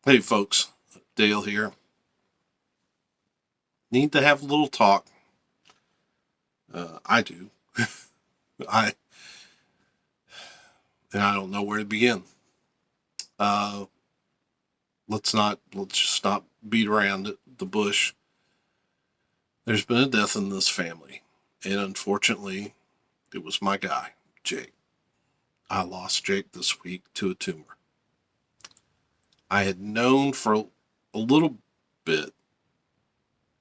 Hey folks, Dale here. Need to have a little talk. I do. I and I don't know where to begin. Uh, let's just not beat around the bush. There's been a death in this family, and unfortunately, it was my guy, Jake. I lost Jake this week to a tumor. I had known for a little bit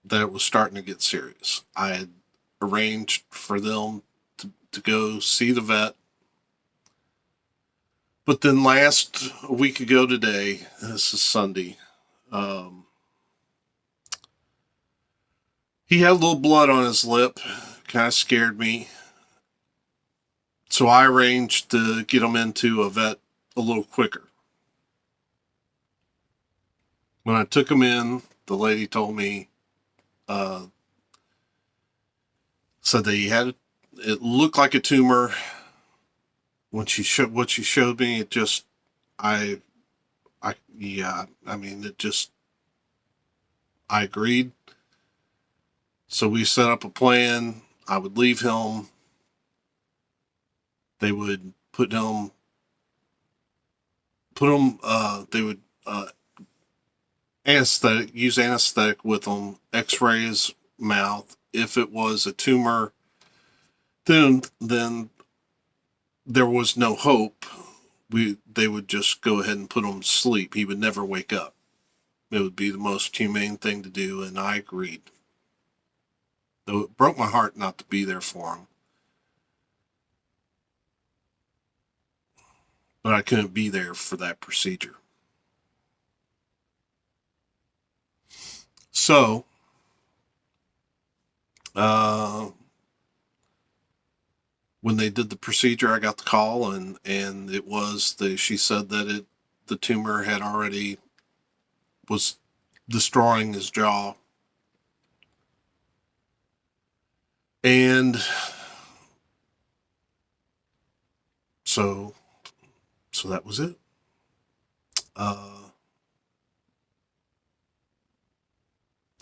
that it was starting to get serious. I had arranged for them to go see the vet. But then last a week ago today, this is Sunday, um, he had a little blood on his lip. Kind of scared me. So I arranged to get him into a vet a little quicker. When I took him in, the lady told me, uh, said that he had, it looked like a tumor. When what she showed me, it just, yeah, I mean, it just, I agreed. So we set up a plan. I would leave him. They would they would use anesthetic with him, x-ray his mouth. If it was a tumor, then there was no hope. They would just go ahead and put him to sleep. He would never wake up. It would be the most humane thing to do, and I agreed. Though it broke my heart not to be there for him. But I couldn't be there for that procedure. So, uh, when they did the procedure, I got the call, and it was she said that the tumor had already was destroying his jaw, and so that was it. Uh,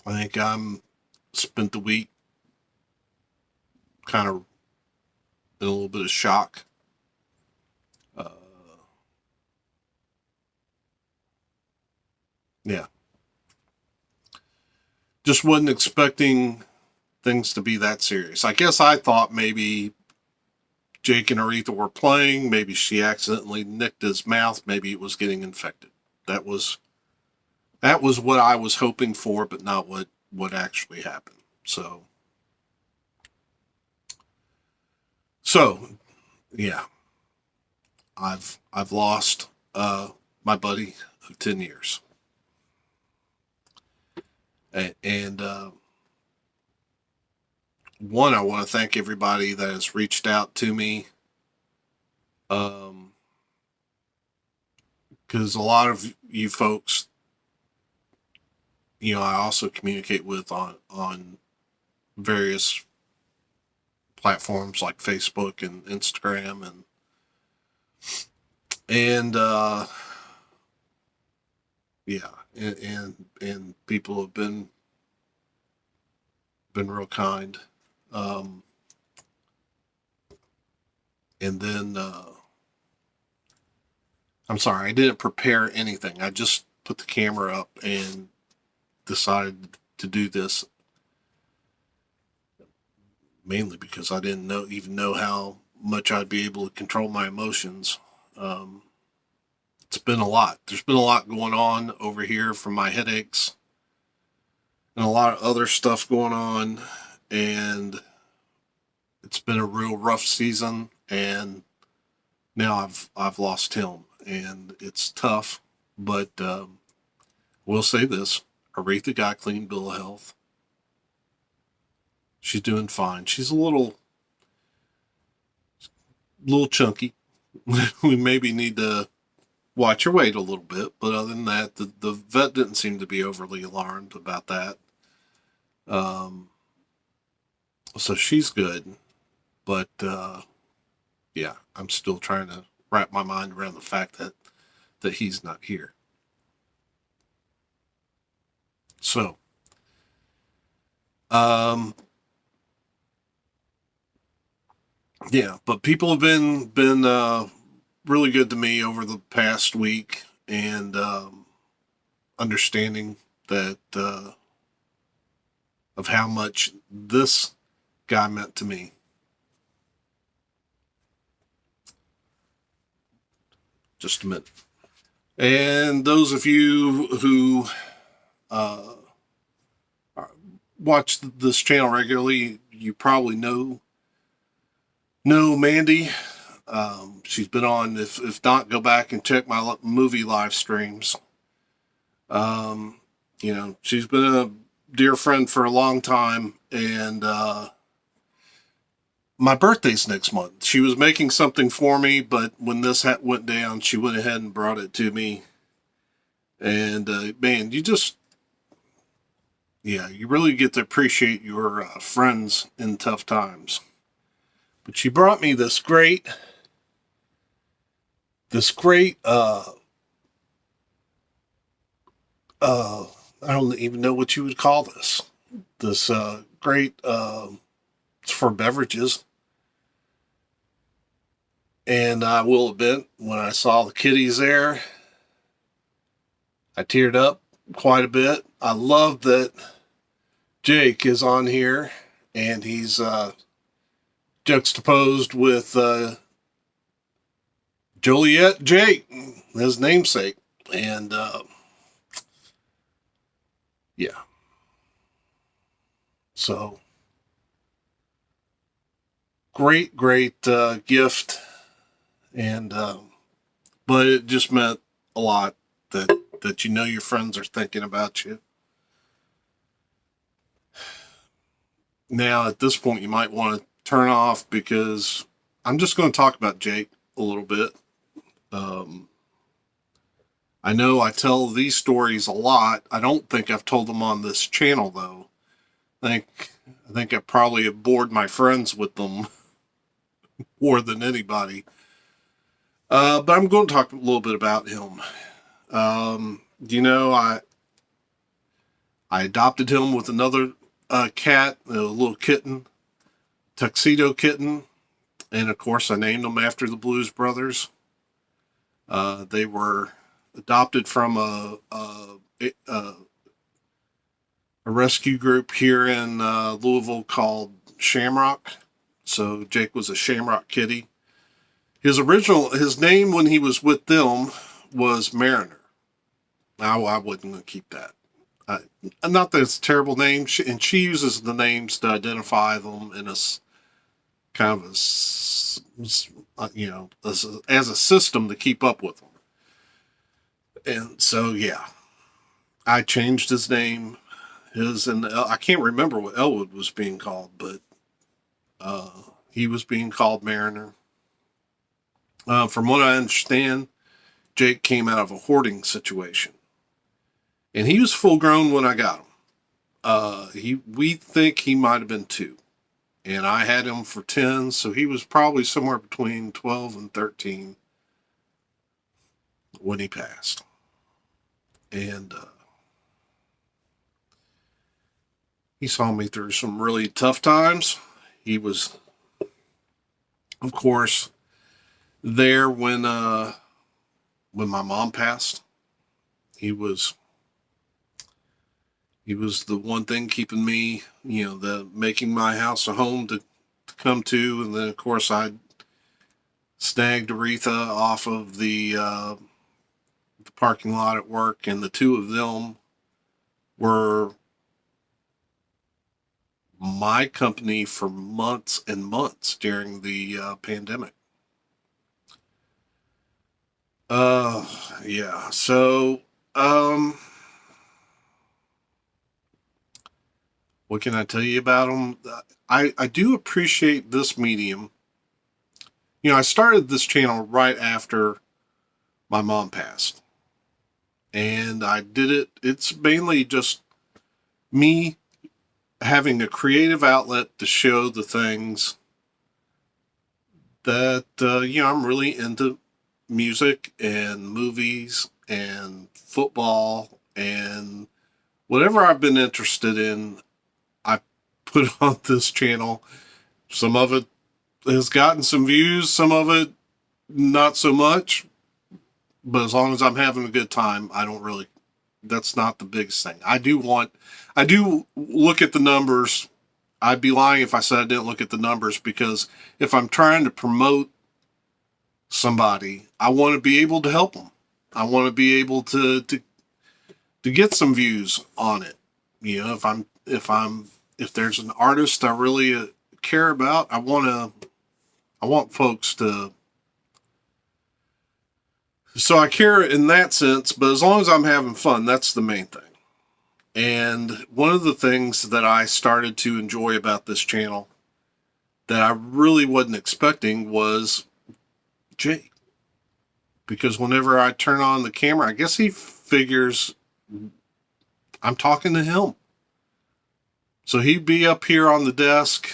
I think I'm spent the week kind of in a little bit of shock. Uh, yeah, just wasn't expecting things to be that serious. I guess I thought maybe Jake and Aretha were playing. Maybe she accidentally nicked his mouth. Maybe it was getting infected. That was what I was hoping for, but not what actually happened. So yeah, I've lost my buddy of 10 years, and one, I want to thank everybody that has reached out to me. Um, because a lot of you folks, I also communicate with on various platforms like Facebook and Instagram, and yeah, and people have been real kind. Um, and then I'm sorry, I didn't prepare anything. I just put the camera up and decided to do this mainly because I didn't even know how much I'd be able to control my emotions. Um, it's been a lot. There's been a lot going on over here from my headaches and a lot of other stuff going on, and it's been a real rough season. And now I've lost him, and it's tough. But we'll say this: Aretha got a clean bill of health. She's doing fine. She's a little chunky. We maybe need to watch her weight a little bit, but other than that, the vet didn't seem to be overly alarmed about that. Um, so she's good, but yeah, I'm still trying to wrap my mind around the fact that he's not here. So, um, yeah, but people have been really good to me over the past week, and understanding that of how much this guy meant to me. Just a minute. And those of you who uh, watch this channel regularly, you probably know Mandy. She's been on. If not, go back and check my movie live streams. She's been a dear friend for a long time, and my birthday's next month. She was making something for me, but when this went down, she went ahead and brought it to me. And man, you really get to appreciate your friends in tough times. But she brought me this great, I don't even know what you would call this. This great, it's for beverages. And I will admit, when I saw the kitties there, I teared up quite a bit. I love that Jake is on here, and he's juxtaposed with Joliet Jake, his namesake. And yeah. So great gift. And but it just meant a lot that your friends are thinking about you. Now, at this point, you might want to turn off, because I'm just going to talk about Jake a little bit. I know I tell these stories a lot. I don't think I've told them on this channel, though. I think I probably have bored my friends with them more than anybody. But I'm going to talk a little bit about him. I adopted him with another cat, a little kitten, Tuxedo Kitten, and of course I named them after the Blues Brothers. They were adopted from a rescue group here in Louisville called Shamrock. So Jake was a Shamrock kitty. His name when he was with them was Mariner. Now, I wouldn't keep that. Not that it's a terrible name, and she uses the names to identify them in a kind of as a system to keep up with them. And so, yeah, I changed his name. I can't remember what Elwood was being called, but he was being called Mariner. From what I understand, Jake came out of a hoarding situation, and he was full grown when I got him. We think he might have been 2, and I had him for 10, so he was probably somewhere between 12 and 13 when he passed. And he saw me through some really tough times. He was, of course, there when my mom passed. He was the one thing keeping me, making my house a home to come to. And then, of course, I snagged Aretha off of the parking lot at work, and the 2 of them were my company for months and months during the pandemic. Yeah. So, what can I tell you about them? I do appreciate this medium. I started this channel right after my mom passed, and I did it. It's mainly just me having a creative outlet to show the things that, I'm really into: music and movies and football and whatever I've been interested in, I put on this channel. Some of it has gotten some views, some of it not so much. But as long as I'm having a good time, I don't really, that's not the biggest thing. I do look at the numbers. I'd be lying if I said I didn't look at the numbers, because if I'm trying to promote somebody, I want to be able to help them. I want to be able to get some views on it. You know, if there's an artist I really care about, I want folks to. So I care in that sense, but as long as I'm having fun, that's the main thing. And one of the things that I started to enjoy about this channel that I really wasn't expecting was Jake. Because whenever I turn on the camera, I guess he figures I'm talking to him. So he'd be up here on the desk,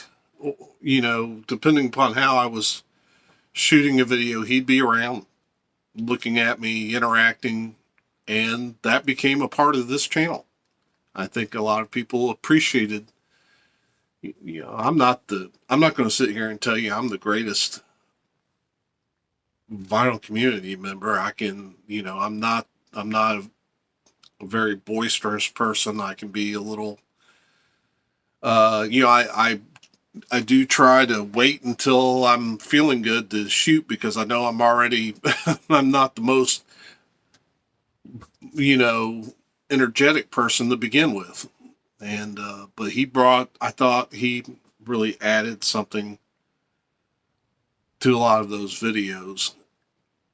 you know, depending upon how I was shooting a video, he'd be around looking at me, interacting, and that became a part of this channel. I think a lot of people appreciated, you know, I'm not going to sit here and tell you I'm the greatest vinyl community member. I can, you know, I'm not a very boisterous person. I can be a little, you know, I do try to wait until I'm feeling good to shoot, because I know I'm already, I'm not the most, you know, energetic person to begin with. And, but I thought he really added something to a lot of those videos.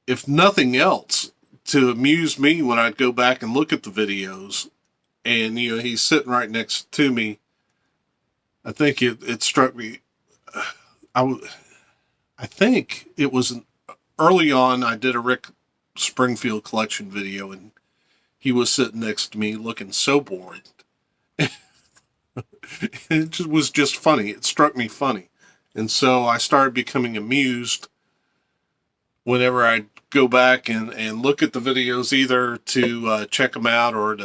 If nothing else, to amuse me when I'd go back and look at the videos, and, you know, he's sitting right next to me. I think it struck me. I think it was early on. I did a Rick Springfield collection video, and he was sitting next to me looking so bored. It was just funny. It struck me funny. And so I started becoming amused whenever I go back and look at the videos, either to check them out or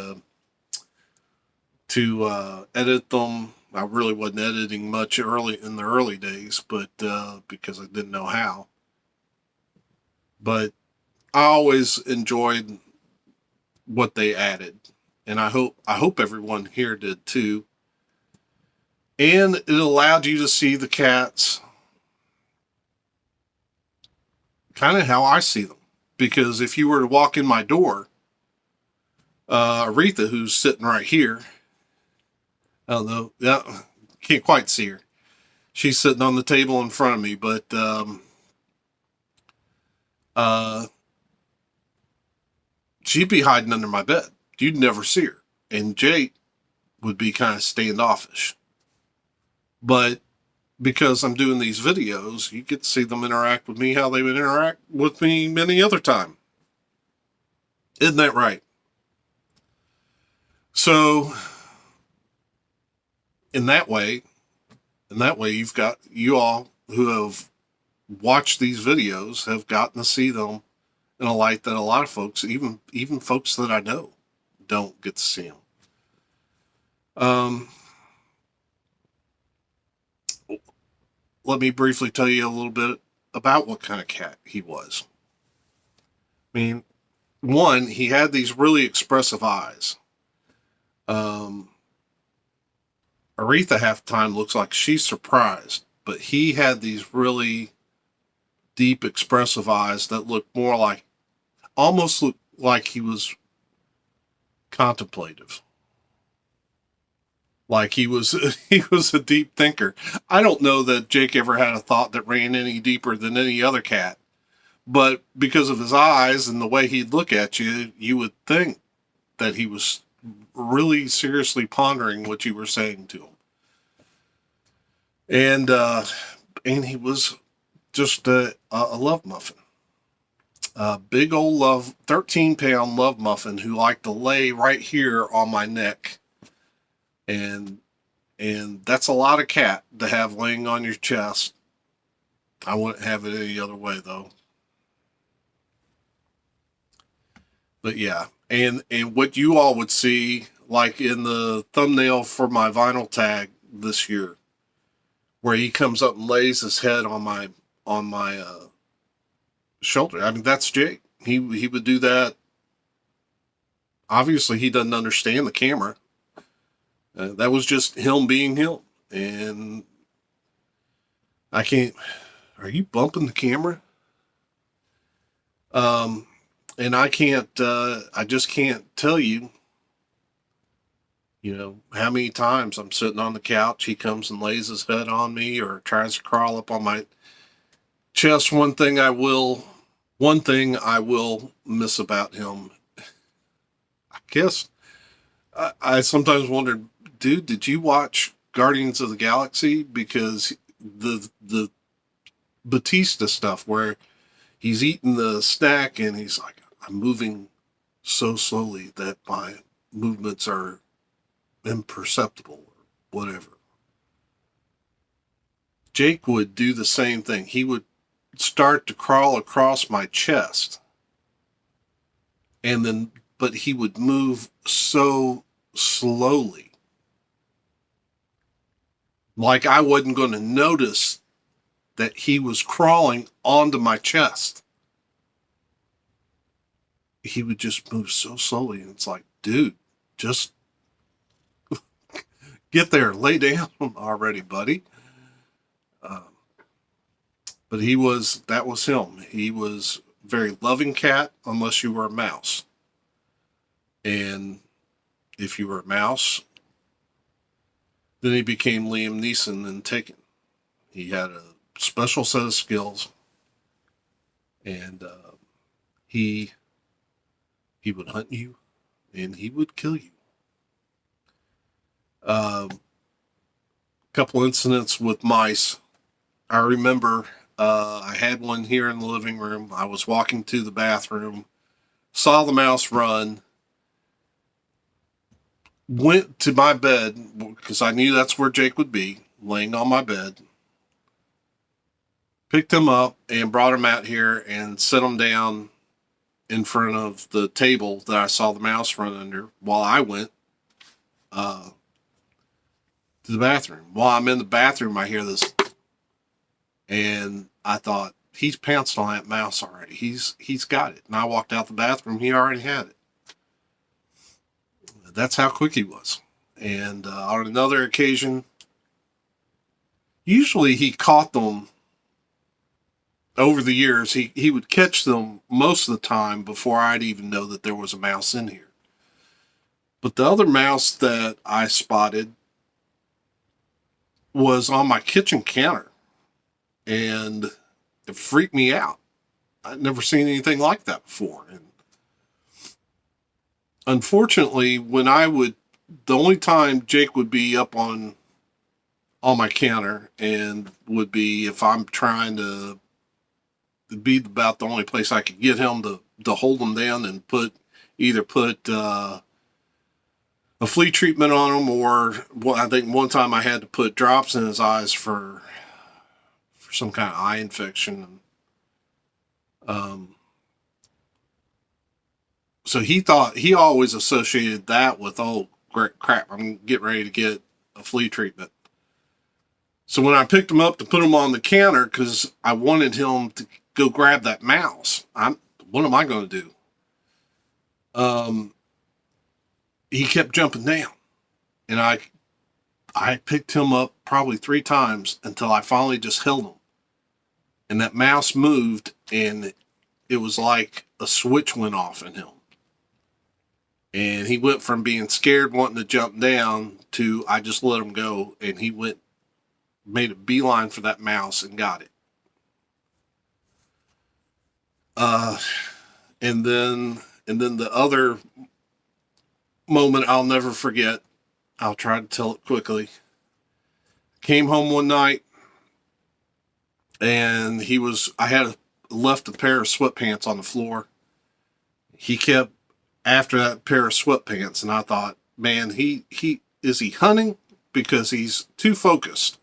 to edit them. I really wasn't editing much early in the early days, but because I didn't know how. But I always enjoyed what they added, and I hope everyone here did too. And it allowed you to see the cats kind of how I see them. Because if you were to walk in my door, Aretha, who's sitting right here, I don't know, yeah, can't quite see her. She's sitting on the table in front of me, but she'd be hiding under my bed. You'd never see her. And Jake would be kind of standoffish. But because I'm doing these videos, you get to see them interact with me how they would interact with me any other time. Isn't that right? So, in that way, you've got, you all who have watched these videos have gotten to see them in a light that a lot of folks, even folks that I know, don't get to see them. Let me briefly tell you a little bit about what kind of cat he was. I mean, one, he had these really expressive eyes. Aretha half the time looks like she's surprised, but he had these really deep expressive eyes that looked more like, almost looked like he was contemplative. Like he was a deep thinker. I don't know that Jake ever had a thought that ran any deeper than any other cat, but because of his eyes and the way he'd look at you, you would think that he was really seriously pondering what you were saying to him. And he was just a love muffin. A big old 13-pound love muffin who liked to lay right here on my neck. And that's a lot of cat to have laying on your chest. I wouldn't have it any other way, though. But yeah, and what you all would see like in the thumbnail for my vinyl tag this year, where he comes up and lays his head on my shoulder. I mean, that's Jake. He would do that. Obviously, he doesn't understand the camera. That was just him being him, and I can't. Are you bumping the camera? And I can't. I just can't tell you. You know how many times I'm sitting on the couch, he comes and lays his head on me, or tries to crawl up on my chest. One thing I will miss about him, I guess. I sometimes wondered, dude, did you watch Guardians of the Galaxy? Because the Batista stuff where he's eating the snack and he's like, I'm moving so slowly that my movements are imperceptible or whatever. Jake would do the same thing. He would start to crawl across my chest, and then, but he would move so slowly, like I wasn't going to notice that he was crawling onto my chest. He would just move so slowly, and it's like, dude, just get there, lay down already, buddy. But that was him. He was a very loving cat, unless you were a mouse. And if you were a mouse, then he became Liam Neeson in Taken. He had a special set of skills, and he would hunt you, and he would kill you. Couple incidents with mice. I remember I had one here in the living room. I was walking to the bathroom, saw the mouse run, went to my bed because I knew that's where Jake would be, laying on my bed. Picked him up and brought him out here and set him down in front of the table that I saw the mouse run under while I went to the bathroom. While I'm in the bathroom, I hear this, and I thought, he's pounced on that mouse already. He's got it. And I walked out the bathroom, he already had it. That's how quick he was. And on another occasion, usually he caught them over the years. He would catch them most of the time before I'd even know that there was a mouse in here. But the other mouse that I spotted was on my kitchen counter, and it freaked me out. I'd never seen anything like that before. And unfortunately, the only time Jake would be up on my counter, and would be if I'm trying to be about the only place I could get him to hold him down and either put a flea treatment on him, or I think one time I had to put drops in his eyes for some kind of eye infection. So he always associated that with, oh crap, I'm getting ready to get a flea treatment. So when I picked him up to put him on the counter, because I wanted him to go grab that mouse, what am I going to do? He kept jumping down, and I picked him up probably 3 times until I finally just held him. And that mouse moved, and it was like a switch went off in him. And he went from being scared, wanting to jump down, to I just let him go, and he made a beeline for that mouse and got it. And then the other moment I'll never forget, I'll try to tell it quickly. Came home one night, and I had left a pair of sweatpants on the floor. He kept after that pair of sweatpants, and I thought, man, is he hunting? Because he's too focused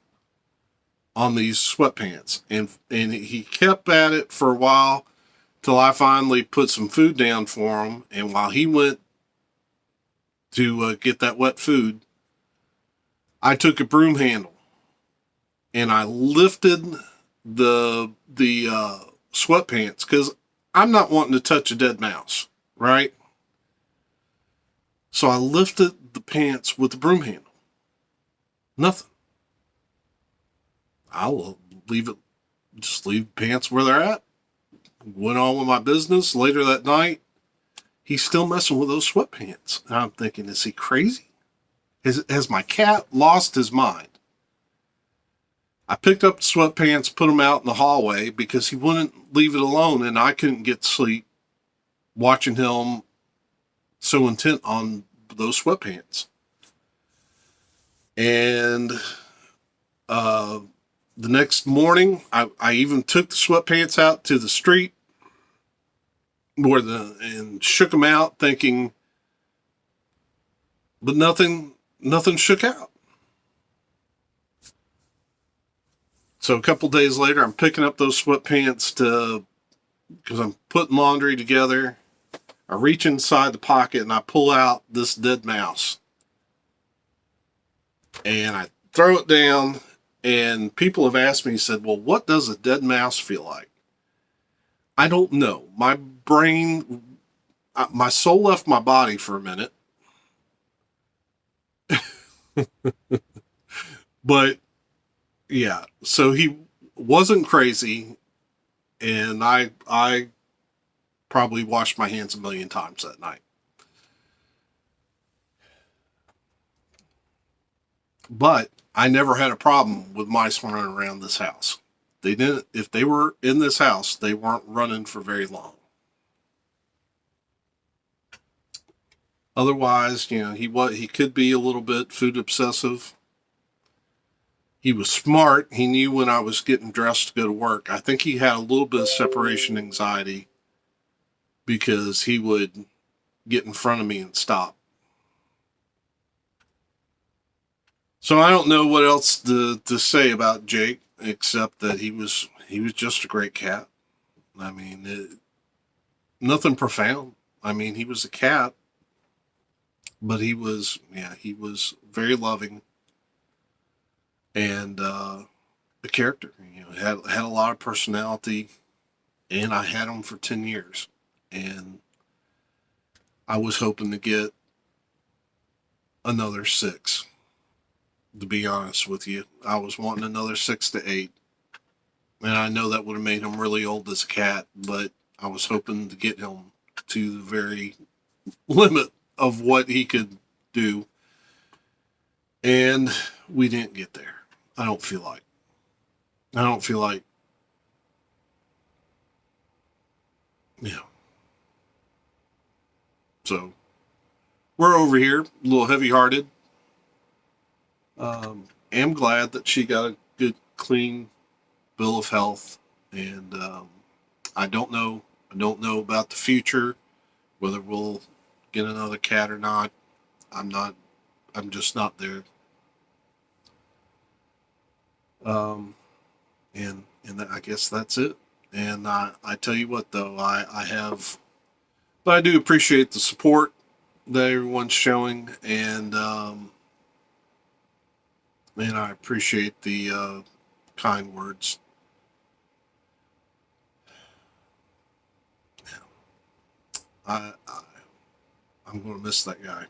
on these sweatpants. And he kept at it for a while till I finally put some food down for him. And while he went to get that wet food, I took a broom handle and I lifted the sweatpants because I'm not wanting to touch a dead mouse, right? So I lifted the pants with the broom handle. Nothing. I'll leave it, just leave the pants where they're at. Went on with my business. Later that night, he's still messing with those sweatpants. And I'm thinking, is he crazy? Has my cat lost his mind? I picked up the sweatpants, put them out in the hallway because he wouldn't leave it alone, and I couldn't get sleep watching him so intent on those sweatpants. And the next morning, I even took the sweatpants out to the street and shook them out, thinking, but nothing shook out. So a couple days later, I'm picking up those sweatpants because I'm putting laundry together. I reach inside the pocket and I pull out this dead mouse. And I throw it down, and people have asked me, said, well, what does a dead mouse feel like? I don't know. My brain, my soul left my body for a minute. But yeah, so he wasn't crazy, and I probably washed my hands a million times that night. But I never had a problem with mice running around this house. They didn't. If they were in this house, they weren't running for very long. Otherwise, he could be a little bit food obsessive. He was smart. He knew when I was getting dressed to go to work. I think he had a little bit of separation anxiety because he would get in front of me and stop. So I don't know what else to say about Jake except that he was just a great cat. I mean, nothing profound. I mean, he was a cat, but he was very loving and a character. Had a lot of personality, and I had him for 10 years, and I was hoping to get another 6. To be honest with you, I was wanting another 6 to 8, and I know that would have made him really old as a cat, but I was hoping to get him to the very limit of what he could do, and we didn't get there. I don't feel like. Yeah. So we're over here, a little heavy-hearted. Am glad that she got a good, clean bill of health, and I don't know about the future, whether we'll get another cat or not. I'm just not there. And I guess that's it. And I tell you what, though, but I do appreciate the support that everyone's showing, and I appreciate the kind words. I I'm going to miss that guy.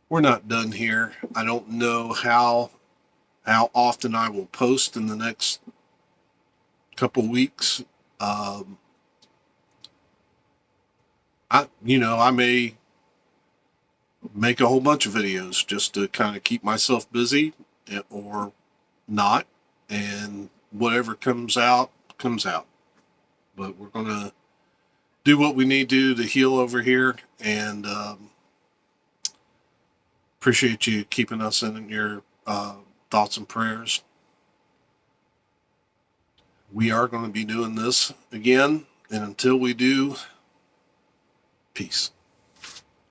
We're not done here. I don't know how often I will post in the next couple weeks. I may make a whole bunch of videos just to kind of keep myself busy, or not, and whatever comes out comes out. But we're gonna do what we need to heal over here, and appreciate you keeping us in your thoughts and prayers. We are going to be doing this again, and until we do, peace.